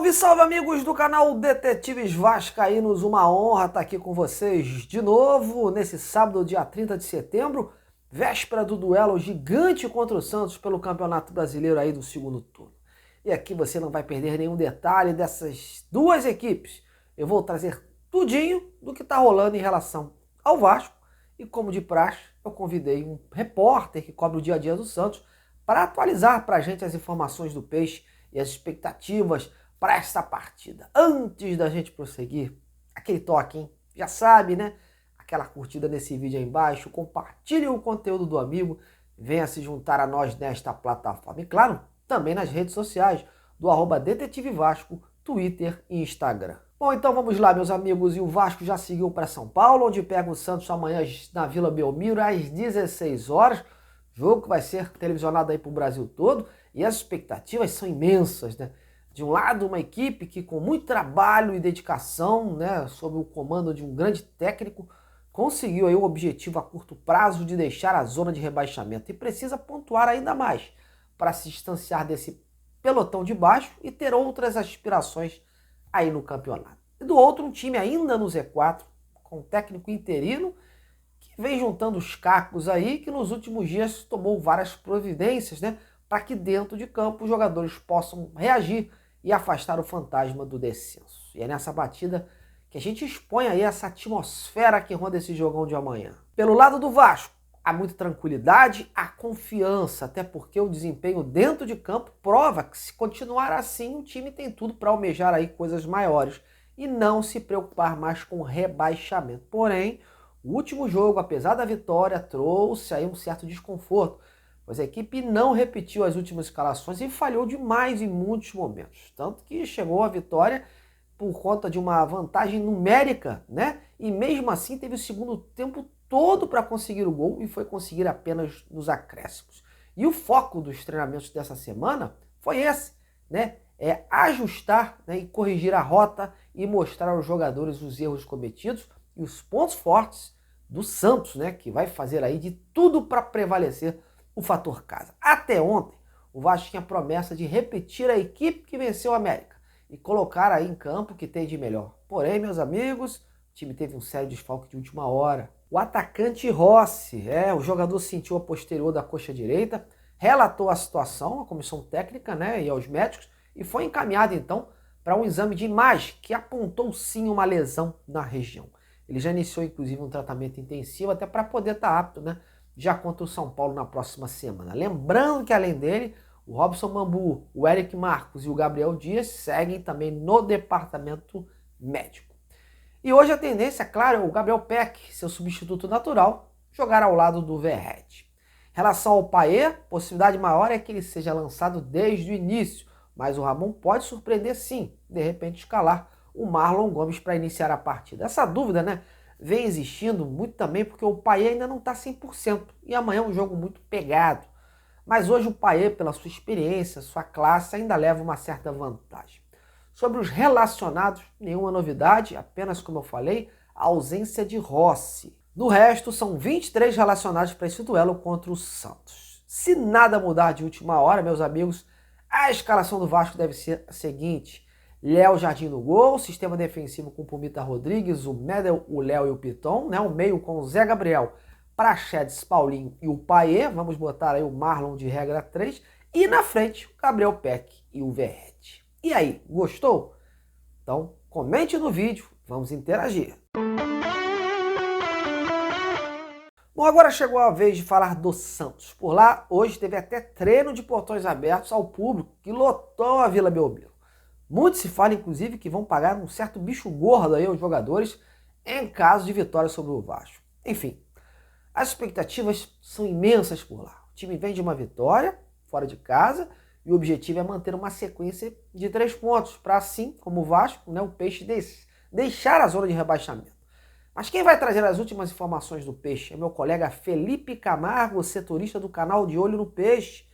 Salve, salve amigos do canal Detetives Vascaínos, uma honra estar aqui com vocês de novo nesse sábado, dia 30 de setembro, véspera do duelo gigante contra o Santos pelo Campeonato Brasileiro aí do segundo turno. E aqui você não vai perder nenhum detalhe dessas duas equipes. Eu vou trazer tudinho do que está rolando em relação ao Vasco e, como de praxe, eu convidei um repórter que cobre o dia a dia do Santos para atualizar para a gente as informações do Peixe e as expectativas para essa partida. Antes da gente prosseguir, aquele toque, hein? Já sabe, né? Aquela curtida nesse vídeo aí embaixo, compartilhe o conteúdo do amigo, venha se juntar a nós nesta plataforma. E claro, também nas redes sociais do @Detetive Vasco, Twitter e Instagram. Bom, então vamos lá, meus amigos, e o Vasco já seguiu para São Paulo, onde pega o Santos amanhã na Vila Belmiro às 16 horas. Jogo que vai ser televisionado aí para o Brasil todo, e as expectativas são imensas, né? De um lado, uma equipe que com muito trabalho e dedicação, né, sob o comando de um grande técnico, conseguiu aí o objetivo a curto prazo de deixar a zona de rebaixamento e precisa pontuar ainda mais para se distanciar desse pelotão de baixo e ter outras aspirações aí no campeonato. E do outro, um time ainda no Z4, com técnico interino, que vem juntando os cacos aí, que nos últimos dias tomou várias providências, né, para que dentro de campo os jogadores possam reagir e afastar o fantasma do descenso. E é nessa batida que a gente expõe aí essa atmosfera que ronda esse jogão de amanhã. Pelo lado do Vasco, há muita tranquilidade, há confiança, até porque o desempenho dentro de campo prova que, se continuar assim, o time tem tudo para almejar aí coisas maiores e não se preocupar mais com o rebaixamento. Porém, o último jogo, apesar da vitória, trouxe aí um certo desconforto, pois a equipe não repetiu as últimas escalações e falhou demais em muitos momentos. Tanto que chegou à vitória por conta de uma vantagem numérica, né? E mesmo assim teve o segundo tempo todo para conseguir o gol e foi conseguir apenas nos acréscimos. E o foco dos treinamentos dessa semana foi esse, né? É ajustar, né, e corrigir a rota e mostrar aos jogadores os erros cometidos e os pontos fortes do Santos, né? Que vai fazer aí de tudo para prevalecer o fator casa. Até ontem, o Vasco tinha a promessa de repetir a equipe que venceu a América e colocar aí em campo o que tem de melhor. Porém, meus amigos, o time teve um sério desfalque de última hora. O atacante Rossi, o jogador sentiu a posterior da coxa direita, relatou a situação à comissão técnica, né, e aos médicos, e foi encaminhado então para um exame de imagem que apontou sim uma lesão na região. Ele já iniciou inclusive um tratamento intensivo até para poder estar apto, né, já contra o São Paulo na próxima semana. Lembrando que além dele, o Robson Bambu, o Eric Marcos e o Gabriel Dias seguem também no departamento médico. E hoje a tendência, claro, é o Gabriel Peck, seu substituto natural, jogar ao lado do Verratti. Em relação ao Payet, possibilidade maior é que ele seja lançado desde o início, mas o Ramon pode surpreender sim, de repente escalar o Marlon Gomes para iniciar a partida. Essa dúvida, né, vem existindo muito também porque o Payet ainda não está 100% e amanhã é um jogo muito pegado. Mas hoje o Payet, pela sua experiência, sua classe, ainda leva uma certa vantagem. Sobre os relacionados, nenhuma novidade, apenas como eu falei, a ausência de Rossi. No resto, são 23 relacionados para esse duelo contra o Santos. Se nada mudar de última hora, meus amigos, a escalação do Vasco deve ser a seguinte: Léo Jardim no gol, sistema defensivo com Pumita Rodrigues, o Medel, o Léo e o Piton, né? O meio com o Zé Gabriel, Praxedes, Paulinho e o Payet, vamos botar aí o Marlon de regra 3, e na frente o Gabriel Peck e o Verratti. E aí, gostou? Então comente no vídeo, vamos interagir. Bom, agora chegou a vez de falar do Santos. Por lá, hoje teve até treino de portões abertos ao público que lotou a Vila Belmiro. Muito se fala, inclusive, que vão pagar um certo bicho gordo aí aos jogadores em caso de vitória sobre o Vasco. Enfim, as expectativas são imensas por lá. O time vem de uma vitória fora de casa e o objetivo é manter uma sequência de 3 pontos para, assim como o Vasco, né, o Peixe deixar a zona de rebaixamento. Mas quem vai trazer as últimas informações do Peixe é meu colega Felipe Camargo, setorista do canal De Olho no Peixe.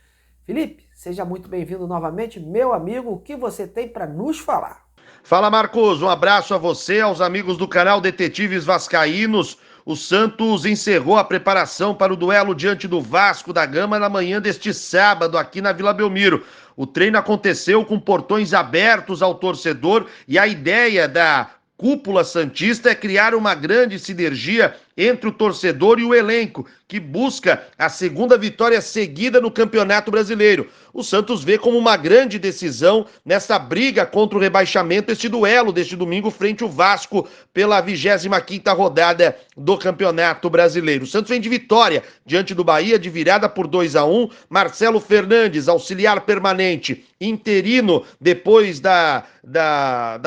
Felipe, seja muito bem-vindo novamente, meu amigo. O que você tem para nos falar? Fala, Marcos. Um abraço a você, aos amigos do canal Detetives Vascaínos. O Santos encerrou a preparação para o duelo diante do Vasco da Gama na manhã deste sábado, aqui na Vila Belmiro. O treino aconteceu com portões abertos ao torcedor e a ideia da cúpula santista é criar uma grande sinergia entre o torcedor e o elenco, que busca a segunda vitória seguida no Campeonato Brasileiro. O Santos vê como uma grande decisão nessa briga contra o rebaixamento este duelo deste domingo frente ao Vasco pela 25ª rodada do Campeonato Brasileiro. O Santos vem de vitória diante do Bahia, de virada por 2-1. Marcelo Fernandes, auxiliar permanente, interino depois da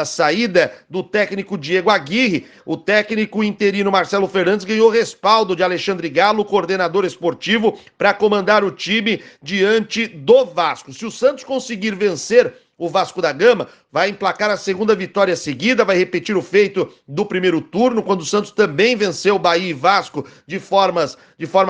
saída do técnico Diego Aguirre. O técnico interino Marcelo Fernandes ganhou respaldo de Alexandre Galo, coordenador esportivo, para comandar o time diante do Vasco. Se o Santos conseguir vencer o Vasco da Gama, vai emplacar a segunda vitória seguida, vai repetir o feito do primeiro turno, quando o Santos também venceu Bahia e Vasco de forma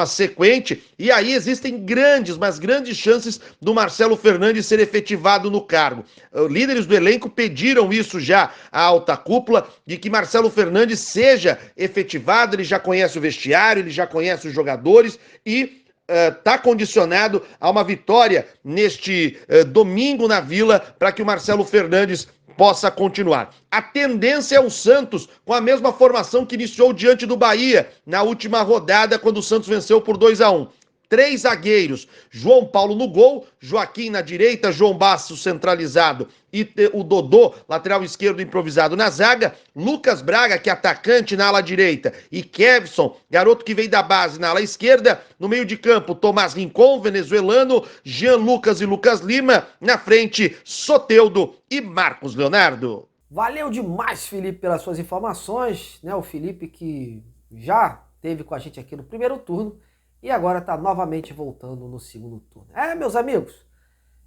sequente, e aí existem grandes, mas grandes chances do Marcelo Fernandes ser efetivado no cargo. Líderes do elenco pediram isso já à alta cúpula, de que Marcelo Fernandes seja efetivado, ele já conhece o vestiário, ele já conhece os jogadores e está condicionado a uma vitória neste domingo na Vila para que o Marcelo Fernandes possa continuar. A tendência é o Santos com a mesma formação que iniciou diante do Bahia na última rodada, quando o Santos venceu por 2-1. 3 zagueiros, João Paulo no gol, Joaquim na direita, João Basso centralizado e o Dodô, lateral esquerdo improvisado na zaga, Lucas Braga, que é atacante na ala direita, e Kevson, garoto que veio da base na ala esquerda, no meio de campo, Tomás Rincon, venezuelano, Jean Lucas e Lucas Lima, na frente, Soteldo e Marcos Leonardo. Valeu demais, Felipe, pelas suas informações, né? O Felipe que já esteve com a gente aqui no primeiro turno e agora está novamente voltando no segundo turno. Meus amigos,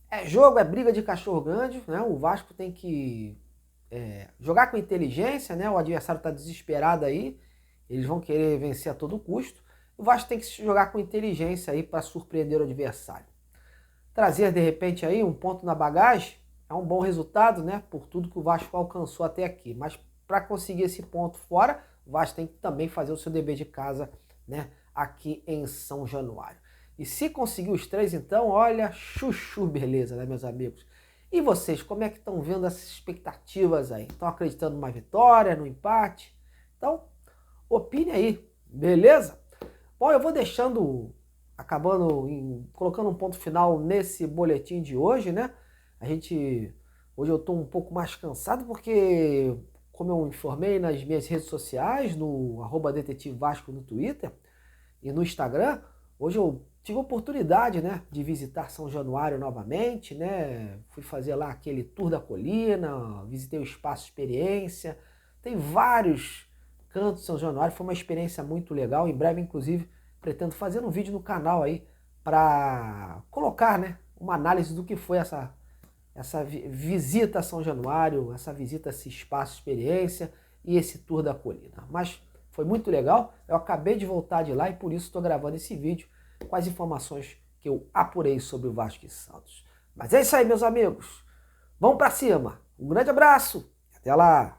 é jogo, é briga de cachorro grande, né? O Vasco tem que jogar com inteligência, né? O adversário está desesperado aí, eles vão querer vencer a todo custo. O Vasco tem que jogar com inteligência aí para surpreender o adversário. Trazer de repente aí um ponto na bagagem é um bom resultado, né? Por tudo que o Vasco alcançou até aqui. Mas para conseguir esse ponto fora, o Vasco tem que também fazer o seu dever de casa, né? Aqui em São Januário. E se conseguir os 3, então, olha, chuchu beleza, né, meus amigos? E vocês, como é que estão vendo essas expectativas aí? Estão acreditando numa vitória, no empate? Então, opine aí, beleza? Bom, eu vou colocando um ponto final nesse boletim de hoje, né? Hoje eu estou um pouco mais cansado porque, como eu informei nas minhas redes sociais, no @Detetive Vasco no Twitter, e no Instagram, hoje eu tive a oportunidade, né, de visitar São Januário novamente, né? Fui fazer lá aquele tour da colina, visitei o Espaço Experiência, tem vários cantos de São Januário, foi uma experiência muito legal. Em breve, inclusive, pretendo fazer um vídeo no canal aí para colocar, né, uma análise do que foi essa visita a São Januário, essa visita a esse Espaço Experiência e esse tour da colina. Mas foi muito legal, eu acabei de voltar de lá e por isso estou gravando esse vídeo com as informações que eu apurei sobre o Vasco e Santos. Mas é isso aí, meus amigos. Vamos para cima. Um grande abraço e até lá.